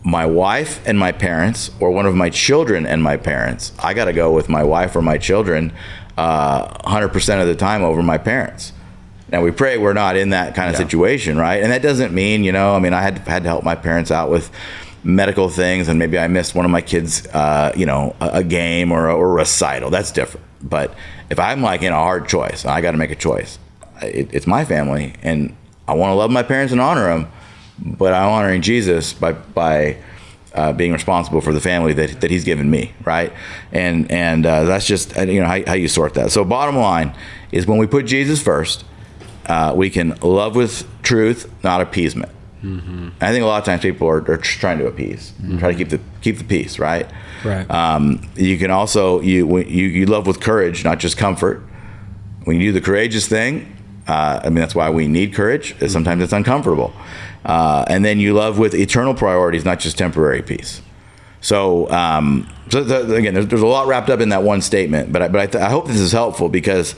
my wife and my parents, or one of my children and my parents, I got to go with my wife or my children 100% of the time over my parents. Now, we pray we're not in that kind of situation, right? And that doesn't mean, I had to help my parents out with medical things, and maybe I missed one of my kids, a game or a recital. That's different. But if I'm like in a hard choice, I got to make a choice. It's my family, and I want to love my parents and honor them, but I'm honoring Jesus by being responsible for the family that He's given me, right? And that's just how you sort that. So bottom line is, when we put Jesus first, we can love with truth, not appeasement. Mm-hmm. I think a lot of times people are trying to appease, try to keep the peace, right? Right. You can also you love with courage, not just comfort. When you do the courageous thing, that's why we need courage. Sometimes it's uncomfortable. And then you love with eternal priorities, not just temporary peace. So, again, there's a lot wrapped up in that one statement. But I hope this is helpful, because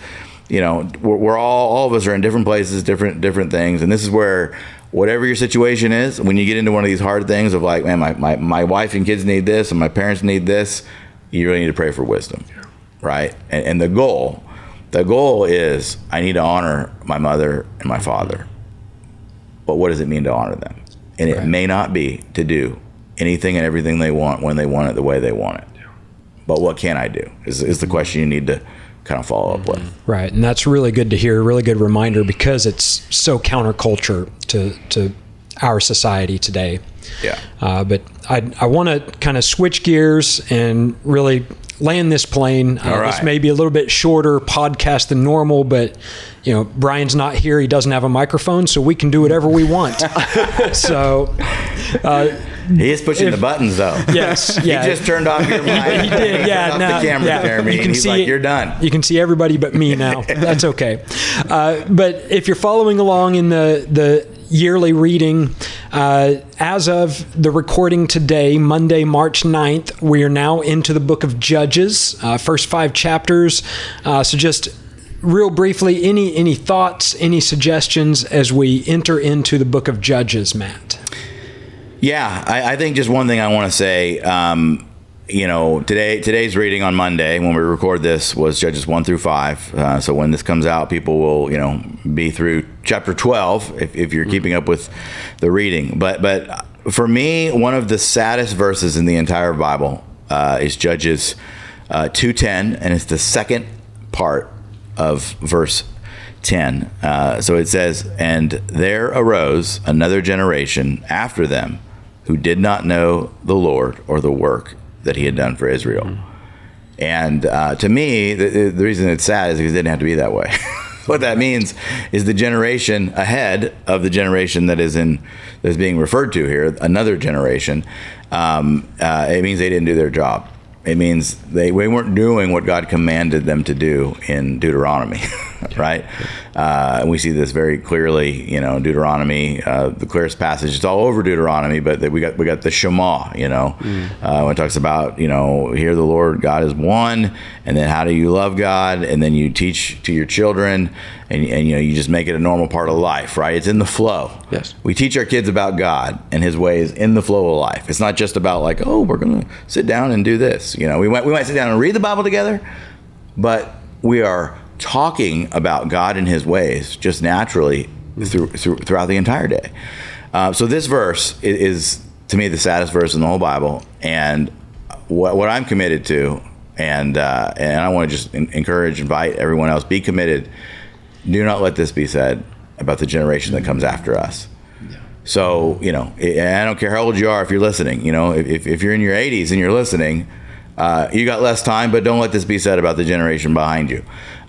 we're all of us are in different places, different things, and this is where, whatever your situation is, when you get into one of these hard things of like, man, my wife and kids need this, and my parents need this, you really need to pray for wisdom, right? And the goal is, I need to honor my mother and my father. But what does it mean to honor them? And it may not be to do anything and everything they want when they want it the way they want it. But what can I do is the question you need to kind of follow up with. Right. And that's really good to hear, a really good reminder, because it's so counterculture to our society today. Yeah. But I want to kind of switch gears and really land this plane. All right. This may be a little bit shorter podcast than normal, but Brian's not here. He doesn't have a microphone, so we can do whatever we want. So he is pushing the buttons, though. Yes. Yeah. He just turned off your mic. He did. Yeah. Turned off the camera, Jeremy. You can He's see like, you're done. You can see everybody but me now. That's okay. But if you're following along in the yearly reading, as of the recording today, Monday, March 9th, we are now into the book of Judges, first 5 chapters. So just real briefly, any thoughts, any suggestions as we enter into the book of Judges, Matt? Yeah, I think just one thing I want to say, today's reading on Monday, when we record this, was Judges 1 through 5. So when this comes out, people will, be through chapter 12 if you're keeping up with the reading. But for me, one of the saddest verses in the entire Bible is Judges 2:10, and it's the second part of verse 10. So it says, "And there arose another generation after them who did not know the Lord or the work that He had done for Israel." And to me, the reason it's sad is because it didn't have to be that way. What that means is the generation ahead of the generation that's being referred to here, another generation, it means they didn't do their job. It means they weren't doing what God commanded them to do in Deuteronomy, right? And we see this very clearly, Deuteronomy, the clearest passage. It's all over Deuteronomy, but we got the Shema, when it talks about, hear the Lord God is one, and then how do you love God, and then you teach to your children, and you just make it a normal part of life, right? It's in the flow. Yes. We teach our kids about God and His ways in the flow of life. It's not just about like, oh, we're going to sit down and do this. We might sit down and read the Bible together, but we are talking about God and His ways just naturally throughout the entire day. So this verse is to me the saddest verse in the whole Bible, and what I'm committed to, and I want to just invite everyone else, be committed. Do not let this be said about the generation that comes after us. So, I don't care how old you are if you're listening. If you're in your 80s and you're listening, you got less time, but don't let this be said about the generation behind you.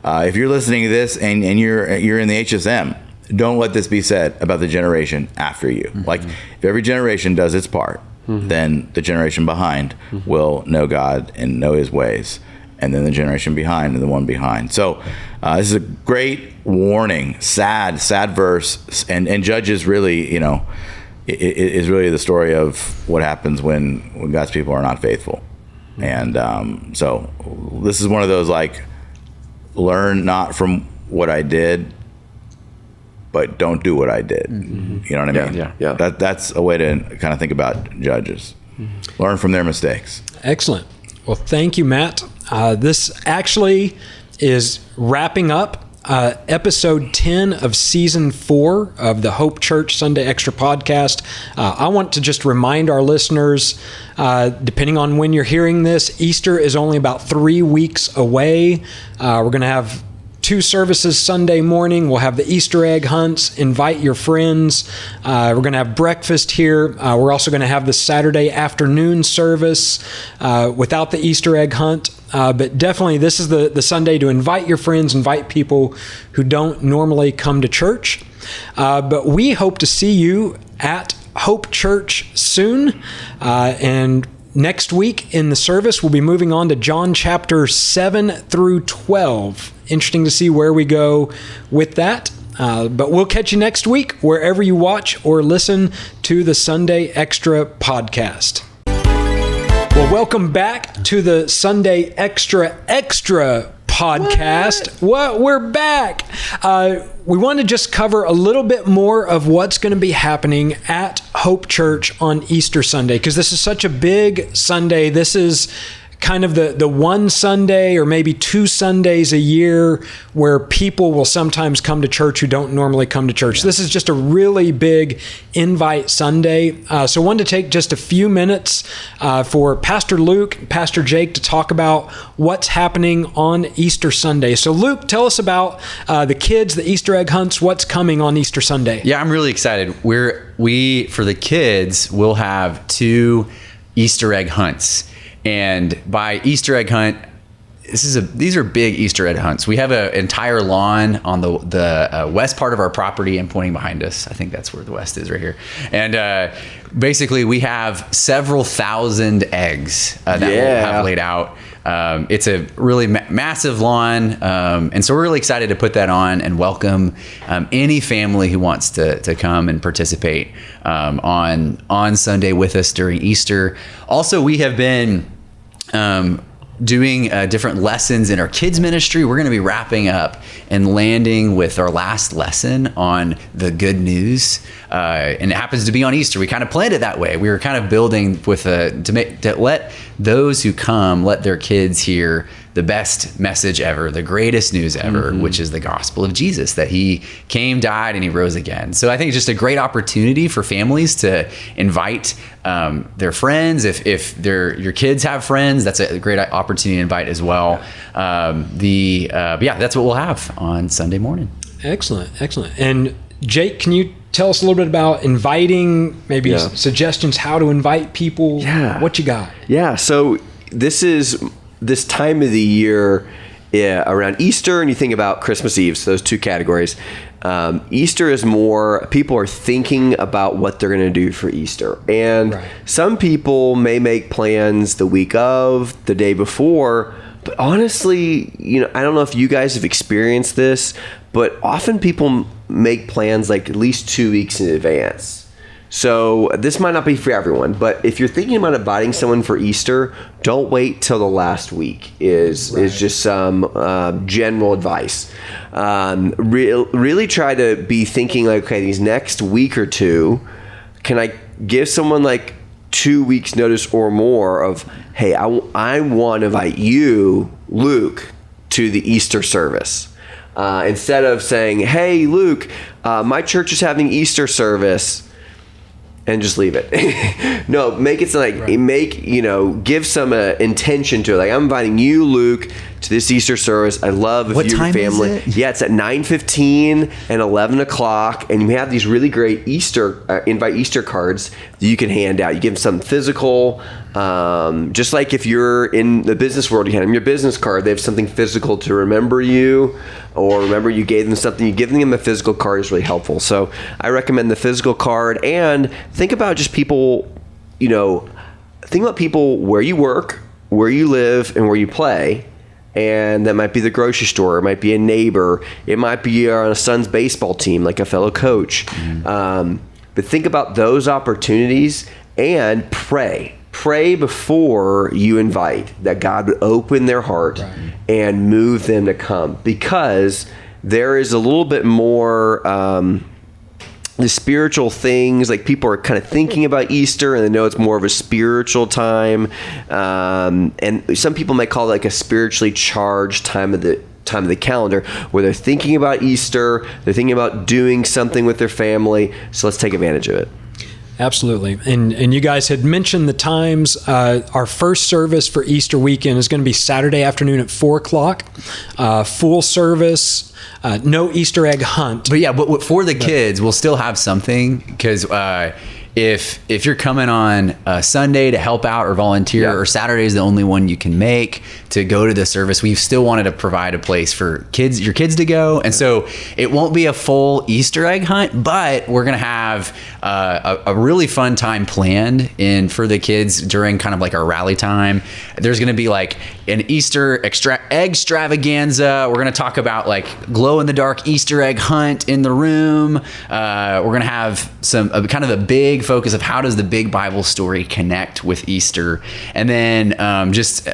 If you're listening to this and you're in the HSM, don't let this be said about the generation after you. Mm-hmm. Like, if every generation does its part, then the generation behind will know God and know His ways. And then the generation behind and the one behind. So this is a great warning, sad verse. And Judges really, is really the story of what happens when God's people are not faithful. And so this is one of those, like, learn not from what I did, but don't do what I did. You know what I mean? Yeah. That's a way to kind of think about judges. Learn from their mistakes. Excellent. Well, thank you, Matt. This actually is wrapping up episode 10 of season 4 of the Hope Church Sunday Extra podcast. I want to just remind our listeners, depending on when you're hearing this, Easter is only about 3 weeks away. We're going to have 2 services Sunday morning. We'll have the Easter egg hunts. Invite your friends. We're going to have breakfast here. We're also going to have the Saturday afternoon service without the Easter egg hunt. But definitely this is the Sunday to invite your friends, invite people who don't normally come to church. But we hope to see you at Hope Church soon. And next week in the service, we'll be moving on to John chapter 7 through 12. Interesting to see where we go with that. But we'll catch you next week wherever you watch or listen to the Sunday Extra podcast. Well, welcome back to the Sunday Extra podcast. What? We're back. We want to just cover a little bit more of what's going to be happening at Hope Church on Easter Sunday, because this is such a big Sunday. This is kind of the one Sunday or maybe 2 Sundays a year where people will sometimes come to church who don't normally come to church. This is just a really big invite Sunday. So I wanted to take just a few minutes for Pastor Luke and Pastor Jake to talk about what's happening on Easter Sunday. So Luke, tell us about the kids, the Easter egg hunts, what's coming on Easter Sunday. Yeah, I'm really excited. We for the kids, we'll have 2 Easter egg hunts. And by Easter egg hunt, these are big Easter egg hunts. We have an entire lawn on the west part of our property and pointing behind us. I think that's where the west is, right here. And basically, we have several thousand eggs that we'll have laid out. It's a really massive lawn, and so we're really excited to put that on and welcome any family who wants to come and participate on Sunday with us during Easter. Also, we have been doing different lessons in our kids ministry. We're going to be wrapping up and landing with our last lesson on the good news, and it happens to be on Easter. We kind of planned it that way. We were kind of building with to let those who come, let their kids hear the best message ever, the greatest news ever, which is the gospel of Jesus, that he came, died, and he rose again. So I think it's just a great opportunity for families to invite their friends. If your kids have friends, that's a great opportunity to invite as well. That's what we'll have on Sunday morning. Excellent. And Jake, can you tell us a little bit about inviting, maybe suggestions how to invite people? Yeah. What you got? Yeah. So this time of the year around Easter, and you think about Christmas Eve, so those 2 categories. Easter is more, people are thinking about what they're going to do for Easter. And some people may make plans the week of, the day before, but honestly, I don't know if you guys have experienced this, but often people make plans like at least 2 weeks in advance. So this might not be for everyone, but if you're thinking about inviting someone for Easter, don't wait till the last week is just some general advice. Really try to be thinking like, okay, these next week or 2, can I give someone like 2 weeks notice or more of, hey, I want to invite you, Luke, to the Easter service. Instead of saying, hey, Luke, my church is having Easter service, and just leave it. No, make it like, give some intention to it. Like, I'm inviting you, Luke, to this Easter service. I love if what your time family. Is it? Yeah, it's at 9:15 and 11 o'clock, and we have these really great invite Easter cards that you can hand out. You give them something physical. Just like if you're in the business world, you hand them your business card. They have something physical to remember you, or remember you gave them something. You giving them a physical card is really helpful. So I recommend the physical card, and think about just people. Think about people where you work, where you live, and where you play. And that might be the grocery store. It might be a neighbor. It might be on a son's baseball team, like a fellow coach. But think about those opportunities and pray. Pray before you invite, that God would open their heart and move them to come. Because there is a little bit more the spiritual things, like people are kind of thinking about Easter and they know it's more of a spiritual time, and some people might call it like a spiritually charged time of the calendar, where they're thinking about Easter, they're thinking about doing something with their family. So let's take advantage of it. Absolutely. And you guys had mentioned the times. Our first service for Easter weekend is going to be Saturday afternoon at 4 o'clock. Full service, no Easter egg hunt. But yeah, but for the kids, we'll still have something, because if you're coming on Sunday to help out or volunteer, or Saturday is the only one you can make to go to the service, we've still wanted to provide a place for your kids to go. And so it won't be a full Easter egg hunt, but we're going to have a really fun time planned in for the kids during kind of like our rally time. There's going to be like an Easter extravaganza. We're going to talk about like glow in the dark Easter egg hunt in the room. We're going to have some kind of a big focus of how does the big Bible story connect with Easter, and then just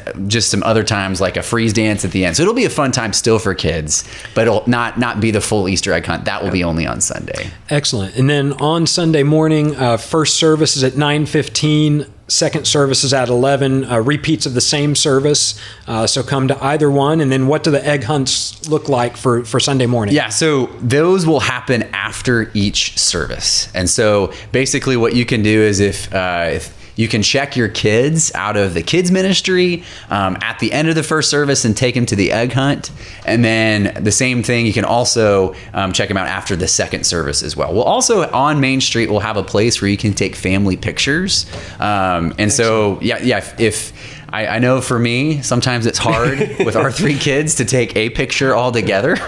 some other times like a freeze dance at the end. So it'll be a fun time still for kids, but it'll not be the full Easter egg hunt. That will be only on Sunday. Excellent. And then on Sunday morning, first service is at 9:15. Second service is at 11, repeats of the same service. So come to either one. And then what do the egg hunts look like for Sunday morning? Yeah, so those will happen after each service. And so basically what you can do is if you can check your kids out of the kids ministry at the end of the first service and take them to the egg hunt. And then the same thing, you can also check them out after the second service as well. We'll also, on Main Street, we'll have a place where you can take family pictures. And so, if I know for me, sometimes it's hard with our 3 kids to take a picture all together.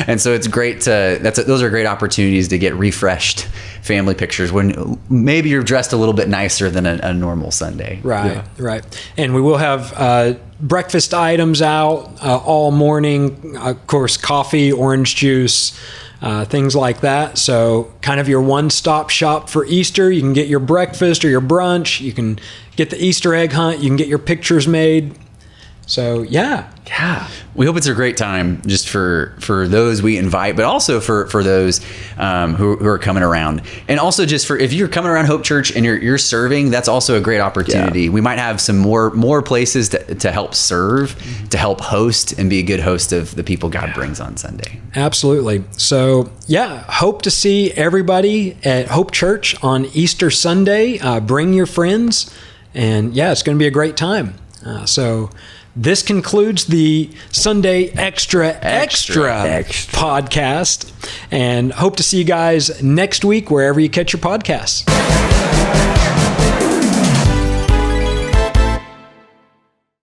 And so it's great those are great opportunities to get refreshed family pictures when maybe you're dressed a little bit nicer than a normal Sunday. Right. And we will have breakfast items out all morning. Of course, coffee, orange juice, things like that. So kind of your one-stop shop for Easter. You can get your breakfast or your brunch. You can get the Easter egg hunt. You can get your pictures made. So, yeah. We hope it's a great time just for those we invite, but also for those who are coming around. And also just if you're coming around Hope Church and you're serving, that's also a great opportunity. We might have some more places to help serve, to help host and be a good host of the people God brings on Sunday. Absolutely. So, hope to see everybody at Hope Church on Easter Sunday. Bring your friends, and it's going to be a great time. So this concludes the Sunday Extra podcast, and hope to see you guys next week wherever you catch your podcasts.